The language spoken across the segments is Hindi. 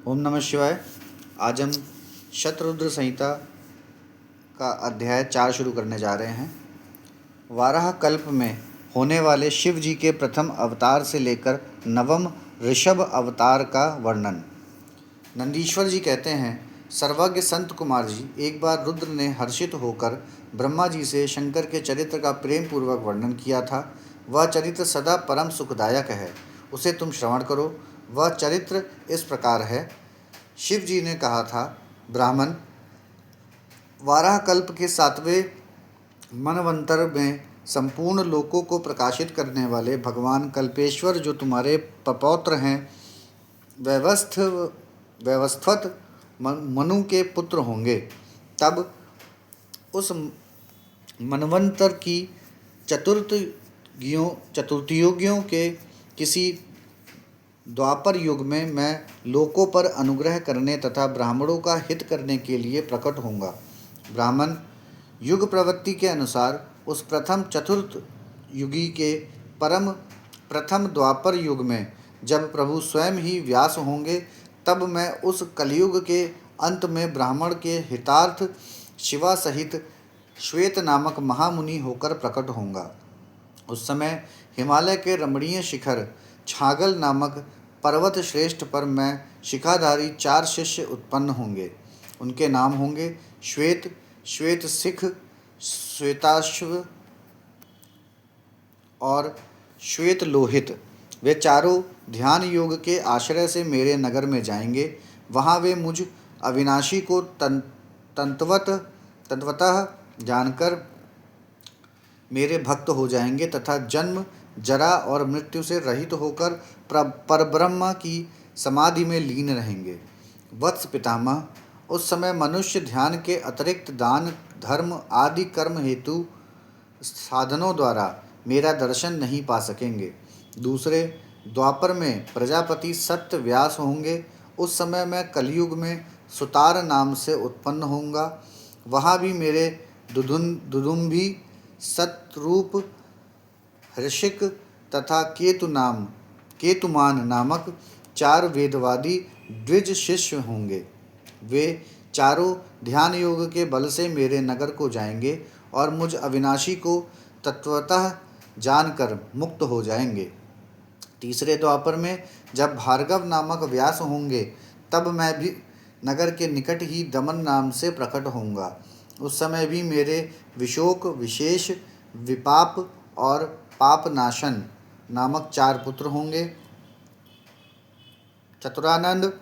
ओम नमः शिवाय। आज हम शतरुद्र संहिता का अध्याय 4 शुरू करने जा रहे हैं। वाराह कल्प में होने वाले शिव जी के प्रथम अवतार से लेकर नवम ऋषभ अवतार का वर्णन। नंदीश्वर जी कहते हैं, सर्वज्ञ संत कुमार जी, एक बार रुद्र ने हर्षित होकर ब्रह्मा जी से शंकर के चरित्र का प्रेम पूर्वक वर्णन किया था। वह चरित्र सदा परम सुखदायक है, उसे तुम श्रवण करो। वह चरित्र इस प्रकार है। शिव जी ने कहा था, ब्राह्मण, वाराह कल्प के 7वें मनवंतर में संपूर्ण लोकों को प्रकाशित करने वाले भगवान कल्पेश्वर जो तुम्हारे पपौत्र हैं, व्यवस्थवत मनु के पुत्र होंगे। तब उस मनवंतर की चतुर्थयुगियों के किसी द्वापर युग में मैं लोकों पर अनुग्रह करने तथा ब्राह्मणों का हित करने के लिए प्रकट होऊंगा। ब्राह्मण, युग प्रवृत्ति के अनुसार उस प्रथम चतुर्थ युगी के प्रथम द्वापर युग में जब प्रभु स्वयं ही व्यास होंगे, तब मैं उस कलयुग के अंत में ब्राह्मण के हितार्थ शिवा सहित श्वेत नामक महामुनि होकर प्रकट होऊंगा। उस समय हिमालय के रमणीय शिखर छागल नामक पर्वत श्रेष्ठ पर मैं शिखाधारी 4 शिष्य उत्पन्न होंगे। उनके नाम होंगे श्वेत, श्वेत सिख, श्वेताश्व और श्वेत लोहित। वे चारों ध्यान योग के आश्रय से मेरे नगर में जाएंगे। वहाँ वे मुझ अविनाशी को तत्वतः जानकर मेरे भक्त हो जाएंगे तथा जन्म, जरा और मृत्यु से रहित होकर परब्रह्म की समाधि में लीन रहेंगे। वत्स पितामह, उस समय मनुष्य ध्यान के अतिरिक्त दान, धर्म आदि कर्म हेतु साधनों द्वारा मेरा दर्शन नहीं पा सकेंगे। दूसरे द्वापर में प्रजापति सत्य व्यास होंगे। उस समय मैं कलयुग में सुतार नाम से उत्पन्न होऊंगा। वहाँ भी मेरे दुदुम्भी, सतरूप, ऋषिक तथा केतुमान नामक 4 वेदवादी द्विज शिष्य होंगे। वे चारों ध्यान योग के बल से मेरे नगर को जाएंगे और मुझ अविनाशी को तत्वतः जानकर मुक्त हो जाएंगे। तीसरे द्वापर में जब भार्गव नामक व्यास होंगे, तब मैं भी नगर के निकट ही दमन नाम से प्रकट होऊंगा। उस समय भी मेरे विशोक, विशेष, विपाप और पापनाशन नामक 4 पुत्र होंगे। चतुरानंद,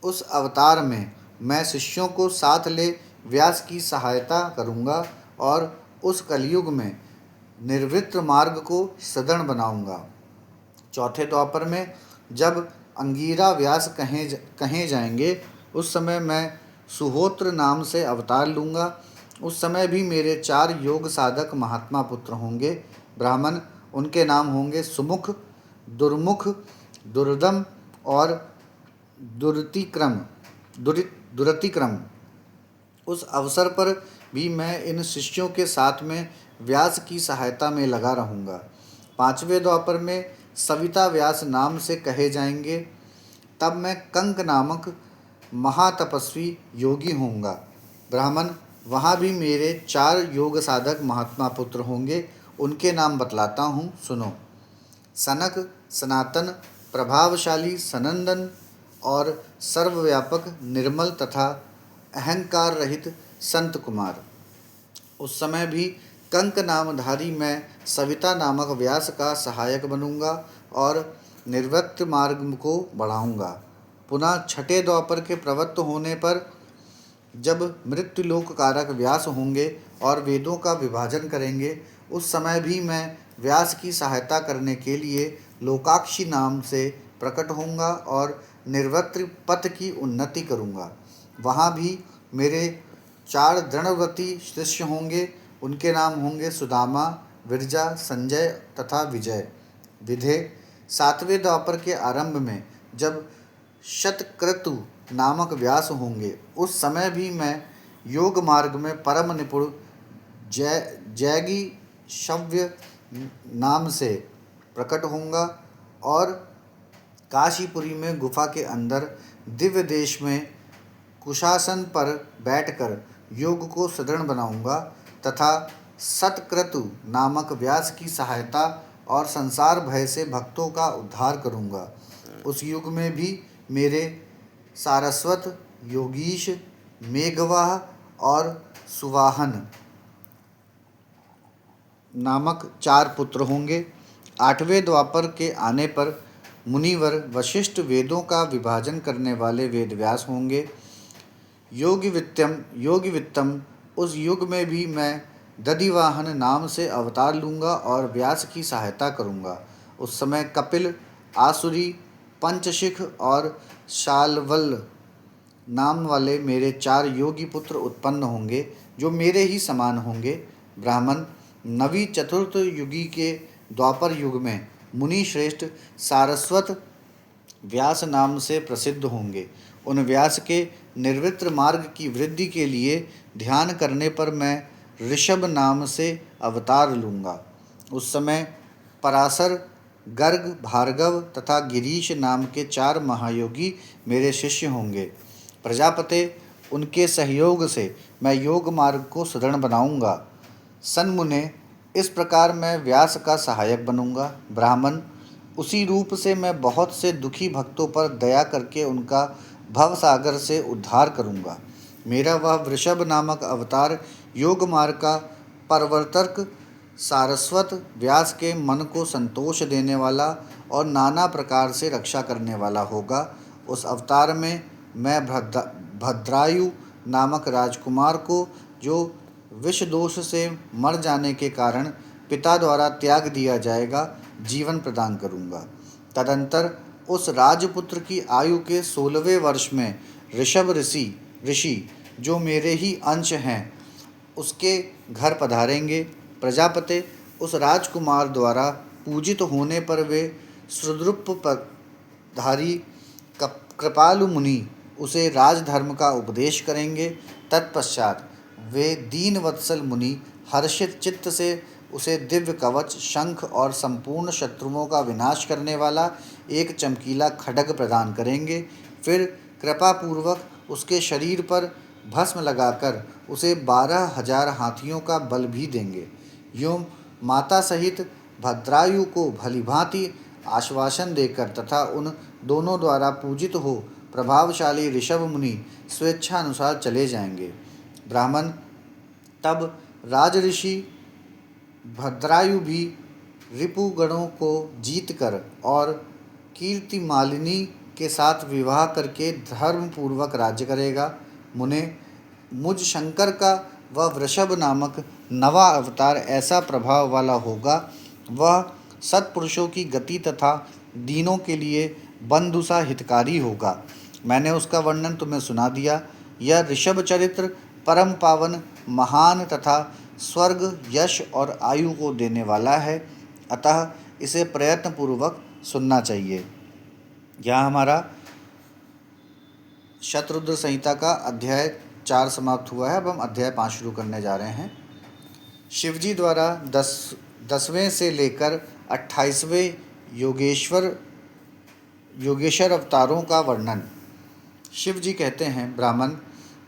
उस अवतार में मैं शिष्यों को साथ ले व्यास की सहायता करूंगा और उस कलयुग में निर्वृत्र मार्ग को सदृढ़ बनाऊंगा। चौथे द्वापर में जब अंगीरा व्यास कहे जाएंगे, उस समय मैं सुहोत्र नाम से अवतार लूँगा। उस समय भी मेरे 4 योग साधक महात्मा पुत्र होंगे। ब्राह्मण, उनके नाम होंगे सुमुख, दुर्मुख, दुर्दम और दुरतिक्रम। उस अवसर पर भी मैं इन शिष्यों के साथ में व्यास की सहायता में लगा रहूँगा। 5वें द्वापर में सविता व्यास नाम से कहे जाएंगे। तब मैं कंक नामक महातपस्वी योगी होऊंगा। ब्राह्मण, वहाँ भी मेरे 4 योग साधक महात्मा पुत्र होंगे। उनके नाम बतलाता हूँ, सुनो। सनक, सनातन, प्रभावशाली सनंदन और सर्वव्यापक निर्मल तथा अहंकार रहित संत कुमार। उस समय भी कंक नामधारी मैं सविता नामक व्यास का सहायक बनूंगा और निर्वृत्त मार्ग को बढ़ाऊंगा। पुनः 6ठे द्वापर के प्रवृत्त होने पर जब मृत्युलोक कारक व्यास होंगे और वेदों का विभाजन करेंगे, उस समय भी मैं व्यास की सहायता करने के लिए लोकाक्षी नाम से प्रकट होऊंगा और निर्वृत्त पथ की उन्नति करूंगा। वहाँ भी मेरे 4 दृढ़व्रती शिष्य होंगे। उनके नाम होंगे सुदामा, विरजा, संजय तथा विजय। विधे 7वें द्वापर के आरंभ में जब शतक्रतु नामक व्यास होंगे, उस समय भी मैं योग मार्ग में परम निपुण जैगी शव्य नाम से प्रकट होऊंगा और काशीपुरी में गुफा के अंदर दिव्य देश में कुशासन पर बैठकर योग को सुदृढ़ बनाऊंगा तथा सतक्रतु नामक व्यास की सहायता और संसार भय से भक्तों का उद्धार करूंगा। उस युग में भी मेरे सारस्वत, योगीश, मेघवाह और सुवाहन नामक 4 पुत्र होंगे। 8वें द्वापर के आने पर मुनिवर वशिष्ठ वेदों का विभाजन करने वाले वेदव्यास होंगे। योगी वित्तम उस युग में भी मैं दधिवाहन नाम से अवतार लूँगा और व्यास की सहायता करूँगा। उस समय कपिल, आसुरी, पंचशिख और शाल्वल नाम वाले मेरे 4 योगी पुत्र उत्पन्न होंगे जो मेरे ही समान होंगे। ब्राह्मण, नवी चतुर्थ युगी के द्वापर युग में मुनि श्रेष्ठ सारस्वत व्यास नाम से प्रसिद्ध होंगे। उन व्यास के निर्वित्र मार्ग की वृद्धि के लिए ध्यान करने पर मैं ऋषभ नाम से अवतार लूँगा। उस समय पराशर, गर्ग, भार्गव तथा गिरीश नाम के 4 महायोगी मेरे शिष्य होंगे। प्रजापते, उनके सहयोग से मैं योग मार्ग को सुदृढ़ बनाऊंगा। सन्मुने, इस प्रकार मैं व्यास का सहायक बनूंगा। ब्राह्मण, उसी रूप से मैं बहुत से दुखी भक्तों पर दया करके उनका भवसागर से उद्धार करूंगा। मेरा वह वृषभ नामक अवतार योग मार्ग का प्रवर्तक, सारस्वत व्यास के मन को संतोष देने वाला और नाना प्रकार से रक्षा करने वाला होगा। उस अवतार में मैं भद्रायु नामक राजकुमार को, जो विष दोष से मर जाने के कारण पिता द्वारा त्याग दिया जाएगा, जीवन प्रदान करूंगा। तदंतर उस राजपुत्र की आयु के 16वें वर्ष में ऋषभ ऋषि जो मेरे ही अंश हैं, उसके घर पधारेंगे। प्रजापते, उस राजकुमार द्वारा पूजित होने पर वे सुदृढ़धारी कृपालु मुनि उसे राजधर्म का उपदेश करेंगे। तत्पश्चात वे दीन वत्सल मुनि हर्षित चित्त से उसे दिव्य कवच, शंख और संपूर्ण शत्रुओं का विनाश करने वाला एक चमकीला खड्ग प्रदान करेंगे। फिर कृपापूर्वक उसके शरीर पर भस्म लगाकर उसे 12,000 हाथियों का बल भी देंगे। यूं माता सहित भद्रायु को भलीभांति आश्वासन देकर तथा उन दोनों द्वारा पूजित हो प्रभावशाली ऋषभ मुनि स्वेच्छानुसार चले जाएंगे। ब्राह्मण, तब राजऋषि भद्रायु भी रिपुगणों को जीतकर और कीर्तिमालिनी के साथ विवाह करके धर्मपूर्वक राज्य करेगा। मुने, मुझ शंकर का वह वृषभ नामक नवा अवतार ऐसा प्रभाव वाला होगा, वह सत्पुरुषों की गति तथा दीनों के लिए बंधुसा हितकारी होगा। मैंने उसका वर्णन तुम्हें सुना दिया। यह ऋषभ चरित्र परम पावन, महान तथा स्वर्ग, यश और आयु को देने वाला है, अतः इसे प्रयत्नपूर्वक सुनना चाहिए। यहाँ हमारा शतरुद्र संहिता का अध्याय 4 समाप्त हुआ है। अब हम अध्याय 5 शुरू करने जा रहे हैं। शिवजी द्वारा 10वें से लेकर 28वें योगेश्वर अवतारों का वर्णन। शिव जी कहते हैं, ब्राह्मण,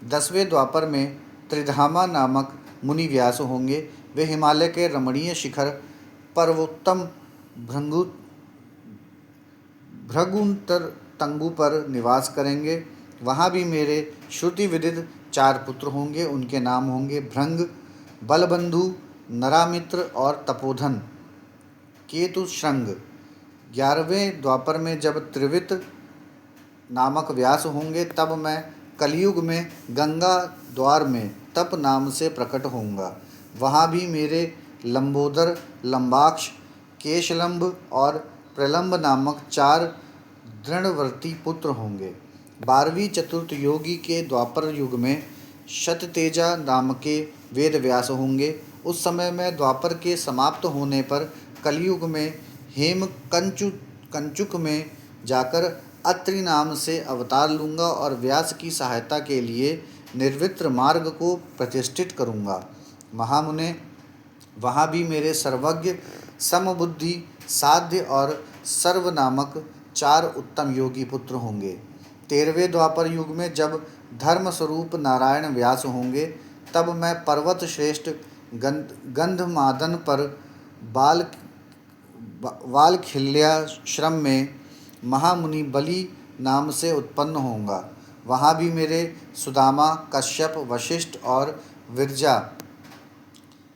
10वें द्वापर में त्रिधामा नामक मुनि व्यास होंगे। वे हिमालय के रमणीय शिखर पर्वोत्तम भृगुंतर तंबू पर निवास करेंगे। वहाँ भी मेरे श्रुति विदित 4 पुत्र होंगे। उनके नाम होंगे भृंग, बलबंधु, नरामित्र और तपोधन। केतुश्रृंग। 11वें द्वापर में जब त्रिवित नामक व्यास होंगे, तब मैं कलयुग में गंगा द्वार में तप नाम से प्रकट होऊंगा। वहाँ भी मेरे लंबोदर, लंबाक्ष, केशलंब और प्रलंब नामक 4 दृढ़वर्ती पुत्र होंगे। 12वीं चतुर्थ योगी के द्वापर युग में शततेजा नाम के वेद व्यास होंगे। उस समय में द्वापर के समाप्त होने पर कलयुग में हेम कंचुक में जाकर अत्रि नाम से अवतार लूँगा और व्यास की सहायता के लिए निर्वित्र मार्ग को प्रतिष्ठित करूँगा। महामुने, वहाँ भी मेरे सर्वज्ञ, समबुद्धि, साध्य और सर्व नामक 4 उत्तम योगी पुत्र होंगे। 13वें द्वापर युग में जब धर्म स्वरूप नारायण व्यास होंगे, तब मैं पर्वत श्रेष्ठ गंधमादन पर वालखिल्याश्रम में महामुनि बलि नाम से उत्पन्न होऊंगा। वहाँ भी मेरे सुदामा, कश्यप, वशिष्ठ और विरजा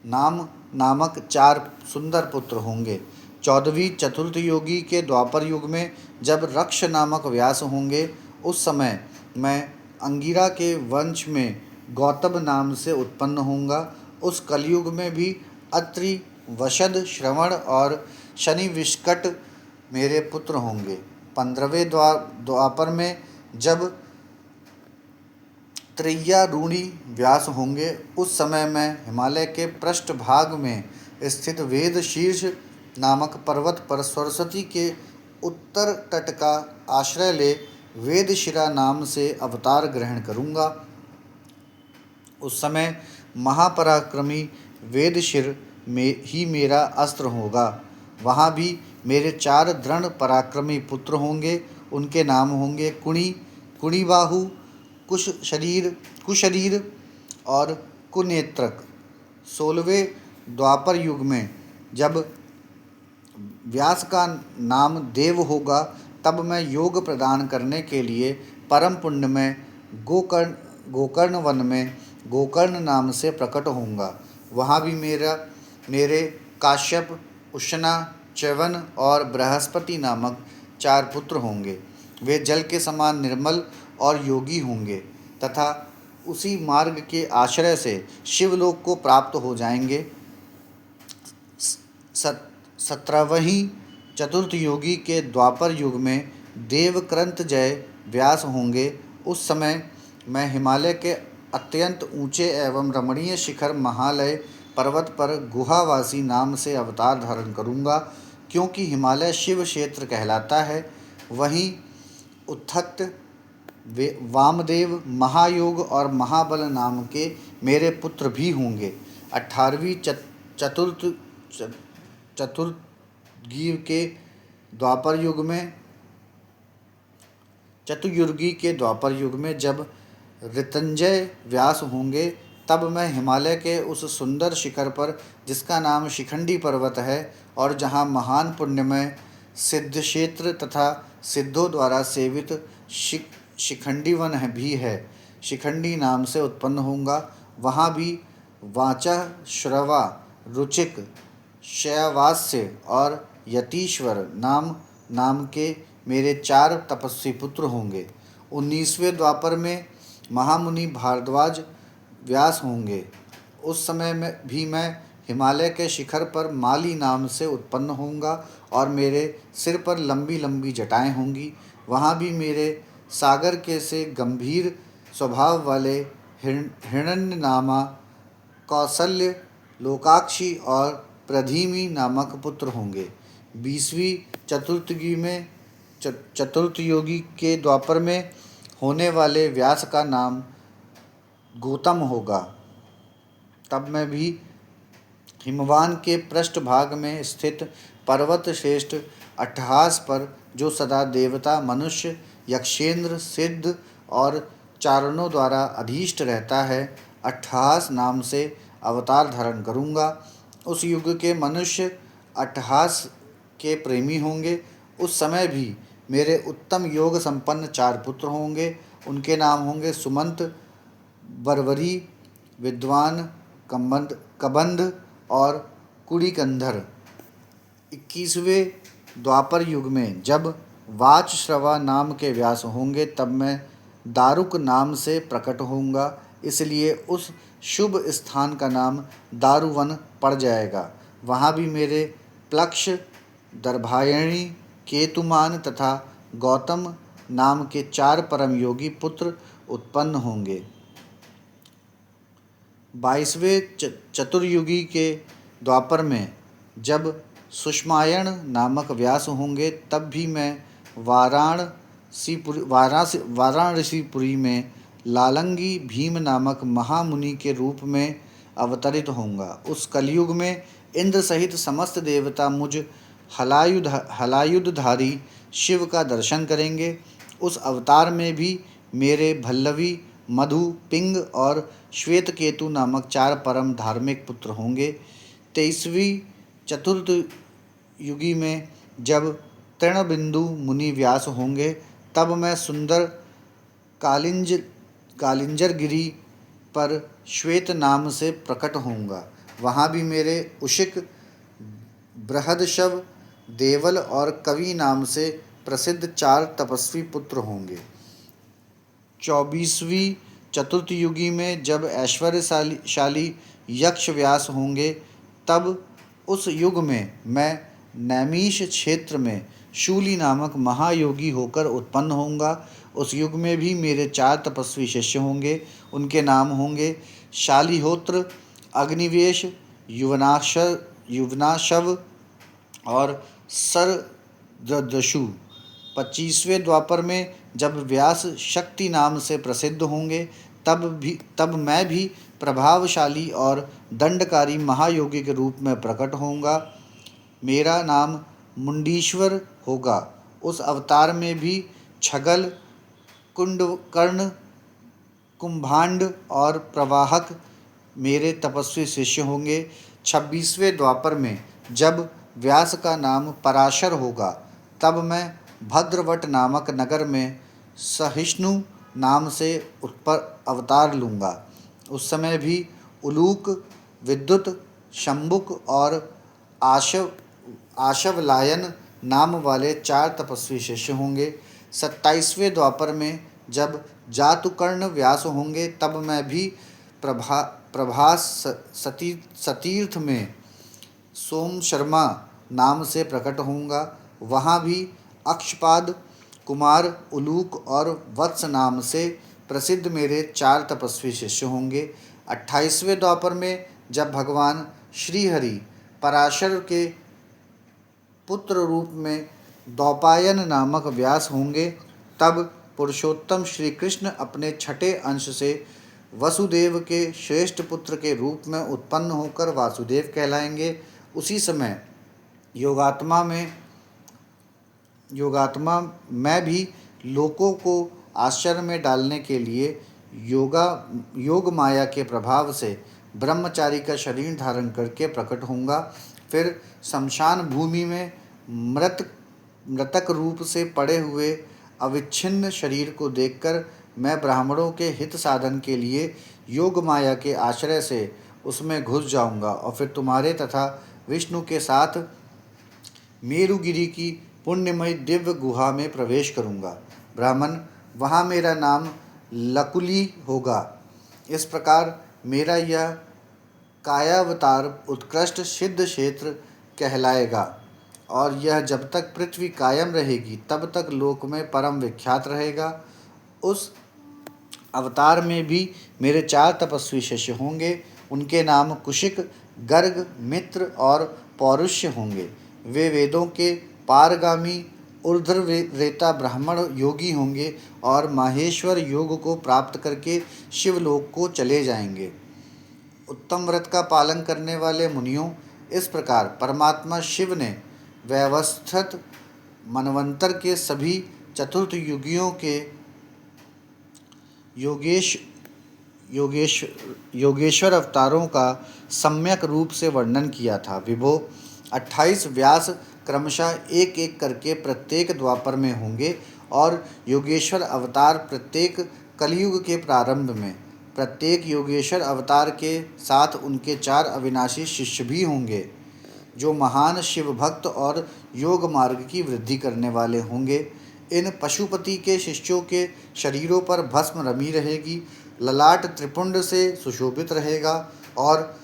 नामक 4 सुंदर पुत्र होंगे। 14वीं चतुर्थ योगी के द्वापर युग में जब रक्ष नामक व्यास होंगे, उस समय मैं अंगिरा के वंश में गौतम नाम से उत्पन्न होऊंगा। उस कलयुग में भी अत्रि, वशद, श्रवण और शनि विष्कट मेरे पुत्र होंगे। 15वें द्वापर में जब त्रय्यारूणी व्यास होंगे, उस समय मैं हिमालय के पृष्ठभाग में स्थित वेद शीर्ष नामक पर्वत पर सरस्वती के उत्तर तट का आश्रय ले वेदशिरा नाम से अवतार ग्रहण करूँगा। उस समय महापराक्रमी वेदशिर में ही मेरा अस्त्र होगा। वहाँ भी मेरे 4 दृढ़ पराक्रमी पुत्र होंगे। उनके नाम होंगे कुणिबाहु, कुशरीर और कुनेत्रक। 16वें द्वापर युग में जब व्यास का नाम देव होगा, तब मैं योग प्रदान करने के लिए परम पुण्य में गोकर्ण वन में गोकर्ण नाम से प्रकट होऊंगा। वहाँ भी मेरे काश्यप, उष्णा, च्यवन और बृहस्पति नामक 4 पुत्र होंगे। वे जल के समान निर्मल और योगी होंगे तथा उसी मार्ग के आश्रय से शिवलोक को प्राप्त हो जाएंगे। 17वीं चतुर्थ योगी के द्वापर युग में देवक्रंतजय व्यास होंगे। उस समय मैं हिमालय के अत्यंत ऊंचे एवं रमणीय शिखर महालय पर्वत पर गुहावासी नाम से अवतार धारण करूँगा। क्योंकि हिमालय शिव क्षेत्र कहलाता है, वहीं उत्थत, वामदेव, महायोग और महाबल नाम के मेरे पुत्र भी होंगे। 18वीं चतुर्युगी के द्वापर युग में जब ऋतंजय व्यास होंगे, तब मैं हिमालय के उस सुंदर शिखर पर, जिसका नाम शिखंडी पर्वत है और जहाँ महान पुण्यमय सिद्धक्षेत्र तथा सिद्धों द्वारा सेवित शिखंडी वन भी है, शिखंडी नाम से उत्पन्न होऊंगा। वहाँ भी वाचा, श्रवा, रुचिक, शयावास्य और यतीश्वर नाम के मेरे 4 तपस्वी पुत्र होंगे। 19वें द्वापर में महामुनि भारद्वाज व्यास होंगे। उस समय में भी मैं हिमालय के शिखर पर माली नाम से उत्पन्न होऊंगा और मेरे सिर पर लंबी लंबी जटाएं होंगी। वहाँ भी मेरे सागर के से गंभीर स्वभाव वाले हिरण्यनामा, कौसल्य, लोकाक्षी और प्रधीमि नामक पुत्र होंगे। 20वीं चतुर्थ योगी के द्वापर में होने वाले व्यास का नाम गौतम होगा। तब मैं भी हिमवान के पृष्ठभाग में स्थित पर्वत श्रेष्ठ अट्टहास पर, जो सदा देवता, मनुष्य, यक्षेंद्र, सिद्ध और चारणों द्वारा अधीष्ट रहता है, अट्टहास नाम से अवतार धारण करूँगा। उस युग के मनुष्य अट्टहास के प्रेमी होंगे। उस समय भी मेरे उत्तम योग संपन्न 4 पुत्र होंगे। उनके नाम होंगे सुमंत, बर्वरी, विद्वान, कबंध और कुड़िकंधर। 21वें द्वापर युग में जब वाचश्रवा नाम के व्यास होंगे, तब मैं दारुक नाम से प्रकट होऊंगा। इसलिए उस शुभ स्थान का नाम दारुवन पड़ जाएगा। वहाँ भी मेरे प्लक्ष, दर्भायणी, केतुमान तथा गौतम नाम के 4 परम योगी पुत्र उत्पन्न होंगे। 22वें चतुर्युगी के द्वापर में जब सुषमायण नामक व्यास होंगे, तब भी मैं वाराणसीपुरी में लालंगी भीम नामक महामुनि के रूप में अवतरित होऊंगा। उस कलयुग में इंद्र सहित समस्त देवता मुझ हलायुधधारी शिव का दर्शन करेंगे। उस अवतार में भी मेरे भल्लवी, मधु, पिंग और श्वेत केतु नामक 4 परम धार्मिक पुत्र होंगे। 23वीं चतुर्थ युगी में जब तृणबिंदु मुनि व्यास होंगे, तब मैं सुंदर कालिंजर गिरी पर श्वेत नाम से प्रकट होऊंगा। वहाँ भी मेरे उशिक, बृहदशव, देवल और कवि नाम से प्रसिद्ध 4 तपस्वी पुत्र होंगे। 24वीं चतुर्थ युगी में जब ऐश्वर्यशाली यक्ष व्यास होंगे, तब उस युग में मैं नैमिष क्षेत्र में शूली नामक महायोगी होकर उत्पन्न होऊंगा। उस युग में भी मेरे 4 तपस्वी शिष्य होंगे। उनके नाम होंगे शालिहोत्र, अग्निवेश, युवनाशव और सरदृशु। 25वें द्वापर में जब व्यास शक्ति नाम से प्रसिद्ध होंगे, तब मैं भी प्रभावशाली और दंडकारी महायोगी के रूप में प्रकट होऊंगा। मेरा नाम मुंडीश्वर होगा। उस अवतार में भी छगल, कुंभकर्ण, कुंभांड और प्रवाहक मेरे तपस्वी शिष्य होंगे। 26वें द्वापर में जब व्यास का नाम पराशर होगा, तब मैं भद्रवट नामक नगर में सहिष्णु नाम से अवतार लूँगा। उस समय भी उलूक, विद्युत, शंबुक और आशवलायन नाम वाले 4 तपस्वी शिष्य होंगे। 27वें द्वापर में जब जातुकर्ण व्यास होंगे, तब मैं भी प्रभास सतीर्थ में सोम शर्मा नाम से प्रकट होऊंगा। वहाँ भी अक्षपाद, कुमार, उलूक और वत्स नाम से प्रसिद्ध मेरे 4 तपस्वी शिष्य होंगे। 28वें द्वापर में जब भगवान श्रीहरि पराशर के पुत्र रूप में द्वैपायन नामक व्यास होंगे, तब पुरुषोत्तम श्री कृष्ण अपने छठे अंश से वसुदेव के श्रेष्ठ पुत्र के रूप में उत्पन्न होकर वासुदेव कहलाएंगे। उसी समय योगात्मा मैं भी लोकों को आश्चर्य में डालने के लिए योग माया के प्रभाव से ब्रह्मचारी का शरीर धारण करके प्रकट होऊंगा। फिर शमशान भूमि में मृतक रूप से पड़े हुए अविच्छिन्न शरीर को देखकर मैं ब्राह्मणों के हित साधन के लिए योग माया के आश्रय से उसमें घुस जाऊंगा और फिर तुम्हारे तथा विष्णु के साथ मेरुगिरी की पुण्यमयी दिव्य गुहा में प्रवेश करूंगा। ब्राह्मण, वहाँ मेरा नाम लकुली होगा। इस प्रकार मेरा यह कायावतार उत्कृष्ट सिद्ध क्षेत्र कहलाएगा और यह जब तक पृथ्वी कायम रहेगी तब तक लोक में परम विख्यात रहेगा। उस अवतार में भी मेरे 4 तपस्वी शिष्य होंगे। उनके नाम कुशिक, गर्ग, मित्र और पौरुष्य होंगे। वे वेदों के पारगामी ऊर्ध्वरेता ब्राह्मण योगी होंगे और माहेश्वर योग को प्राप्त करके शिवलोक को चले जाएंगे। उत्तम व्रत का पालन करने वाले मुनियों, इस प्रकार परमात्मा शिव ने व्यवस्थित मनवंतर के सभी चतुर्थ युगियों के योगेश्वर अवतारों का सम्यक रूप से वर्णन किया था। विभो, 28 व्यास क्रमशः एक एक करके प्रत्येक द्वापर में होंगे और योगेश्वर अवतार प्रत्येक कलयुग के प्रारंभ में। प्रत्येक योगेश्वर अवतार के साथ उनके 4 अविनाशी शिष्य भी होंगे, जो महान शिव भक्त और योग मार्ग की वृद्धि करने वाले होंगे। इन पशुपति के शिष्यों के शरीरों पर भस्म रमी रहेगी, ललाट त्रिपुंड से सुशोभित रहेगा और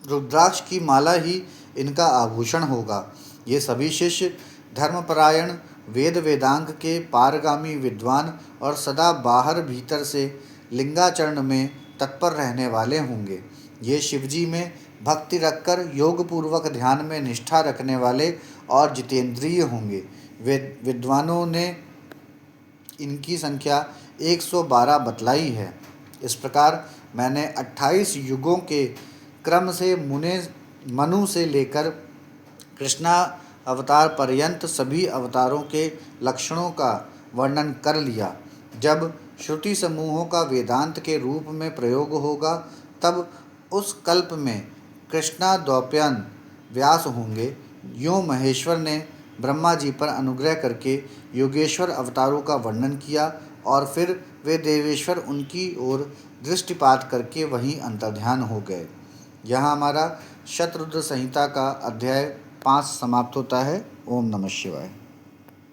रुद्राक्ष की माला ही इनका आभूषण होगा। ये सभी शिष्य धर्मपरायण, वेद वेदांग के पारगामी विद्वान और सदा बाहर भीतर से लिंगाचरण में तत्पर रहने वाले होंगे। ये शिवजी में भक्ति रखकर योग पूर्वक ध्यान में निष्ठा रखने वाले और जितेंद्रिय होंगे। विद्वानों ने इनकी संख्या 112 बतलाई है। इस प्रकार मैंने 28 युगों के क्रम से मनु से लेकर कृष्णा अवतार पर्यंत सभी अवतारों के लक्षणों का वर्णन कर लिया। जब श्रुति समूहों का वेदांत के रूप में प्रयोग होगा, तब उस कल्प में कृष्णाद्वैपायन व्यास होंगे। यूँ महेश्वर ने ब्रह्मा जी पर अनुग्रह करके योगेश्वर अवतारों का वर्णन किया और फिर वे देवेश्वर उनकी ओर दृष्टिपात करके वहीं अंतर्ध्यान हो गए। यहाँ हमारा शतरुद्र संहिता का अध्याय 5 समाप्त होता है। ओम नमः शिवाय।